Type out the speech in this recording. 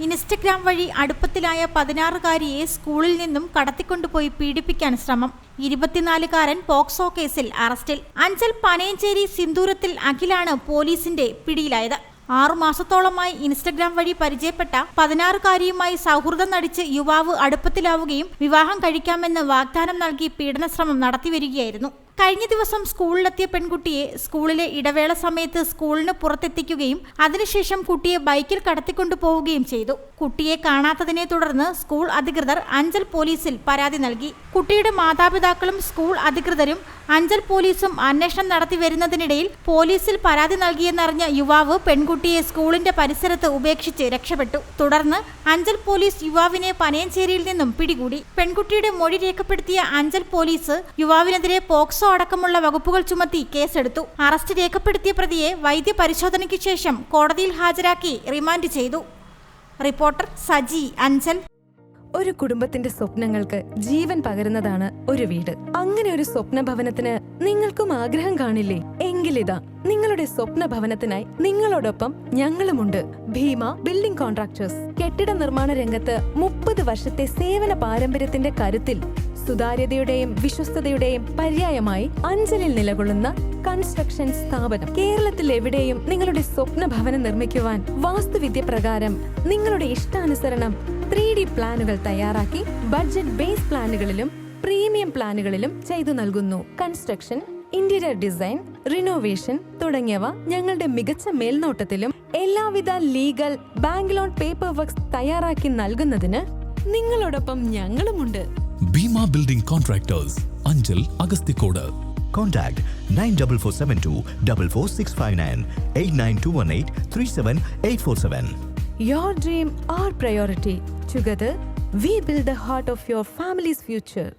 Instagram വഴി അടുപ്പത്തിലായ 16-കാരിയെ സ്കൂളിൽ നിന്നും കടത്തിക്കൊണ്ടുപോയി പീഡിപ്പിക്കാൻ ശ്രമം. 24-കാരൻ പോക്സോ കേസിൽ അറസ്റ്റിൽ. അഞ്ചൽ പനയഞ്ചേരി സിന്ദൂരത്തിൽ അഖിലാണ് പോലീസിന്റെ പിടിയിലായത്. 6 മാസത്തോളമായി ഇൻസ്റ്റഗ്രാം വഴി പരിചയപ്പെട്ട 16-കാരിയുമായി സൗഹൃദം നടിച്ച് യുവാവ് അടുപ്പത്തിലാവുകയും വിവാഹം കഴിക്കാമെന്ന് വാഗ്ദാനം നൽകി പീഡനശ്രമം നടത്തിവരികയായിരുന്നു. കഴിഞ്ഞ ദിവസം സ്കൂളിലെത്തിയ പെൺകുട്ടിയെ സ്കൂളിലെ ഇടവേള സമയത്ത് സ്കൂളിന് പുറത്തെത്തിക്കുകയും അതിനുശേഷം കുട്ടിയെ ബൈക്കിൽ കടത്തിക്കൊണ്ടുപോവുകയും ചെയ്തു. കുട്ടിയെ കാണാത്തതിനെ തുടർന്ന് സ്കൂൾ അധികൃതർ അഞ്ചൽ പോലീസിൽ പരാതി നൽകി. കുട്ടിയുടെ മാതാപിതാക്കളും സ്കൂൾ അധികൃതരും അഞ്ചൽ പോലീസും അന്വേഷണം നടത്തി വരുന്നതിനിടയിൽ പോലീസിൽ പരാതി നൽകിയെന്നറിഞ്ഞ യുവാവ് പെൺകുട്ടിയെ സ്കൂളിന്റെ പരിസരത്ത് ഉപേക്ഷിച്ച് രക്ഷപ്പെട്ടു. തുടർന്ന് അഞ്ചൽ പോലീസ് യുവാവിനെ പനയഞ്ചേരിയിൽ നിന്നും പിടികൂടി. പെൺകുട്ടിയുടെ മൊഴി രേഖപ്പെടുത്തിയ അഞ്ചൽ പോലീസ് യുവാവിനെതിരെ പോക്സോ അടക്കമുള്ള വകുപ്പുകൾ ചുമത്തി കേസെടുത്തു. അറസ്റ്റ് രേഖപ്പെടുത്തിയ പ്രതിയെ വൈദ്യപരിശോധനയ്ക്ക് ശേഷം കോടതിയിൽ ഹാജരാക്കി റിമാൻഡ് ചെയ്തു. റിപ്പോർട്ടർ സജി, അഞ്ചൽ. ഒരു കുടുംബത്തിന്റെ സ്വപ്നങ്ങൾക്ക് ജീവൻ പകരുന്നതാണ് ഒരു വീട്. അങ്ങനെ ഒരു സ്വപ്ന ഭവനത്തിന് നിങ്ങൾക്കും ആഗ്രഹം കാണില്ലേ? എങ്കിലിതാ നിങ്ങളുടെ സ്വപ്ന ഭവനത്തിനായി നിങ്ങളോടൊപ്പം ഞങ്ങളുമുണ്ട്. Bhima building contractors. കെട്ടിട നിർമ്മാണ രംഗത്ത് 30 വർഷത്തെ സേവന പാരമ്പര്യത്തിന്റെ കരുത്തിൽ സുതാര്യതയുടെയും വിശ്വസ്തതയുടെയും പര്യായമായി അഞ്ചലിൽ നിലകൊള്ളുന്ന കൺസ്ട്രക്ഷൻ സ്ഥാപനം. കേരളത്തിൽ എവിടെയും നിങ്ങളുടെ സ്വപ്ന ഭവനം നിർമ്മിക്കുവാൻ വാസ്തുവിദ്യ പ്രകാരം നിങ്ങളുടെ ഇഷ്ടാനുസരണം 3D പ്ലാനുകൾ തയ്യാറാക്കി ബഡ്ജറ്റ് ബേസ് പ്ലാനുകളിലും പ്രീമിയം പ്ലാനുകളിലും ചെയ്തു നൽകുന്നു. കൺസ്ട്രക്ഷൻ, ഇന്റീരിയർ ഡിസൈൻ, റിനോവേഷൻ തുടങ്ങിയവ ഞങ്ങളുടെ മികച്ച മേൽനോട്ടത്തിലും എല്ലാവിധ legal bank loan paper works തയ്യാറാക്കി നൽകുന്നതിന് നിങ്ങളോടൊപ്പം ഞങ്ങളുമുണ്ട്. Bhima building contractors, Anchal, Agasthikode. Contact 94472 44659 89218 37847. Your dream, our priority. Together, we build the heart of your family's future.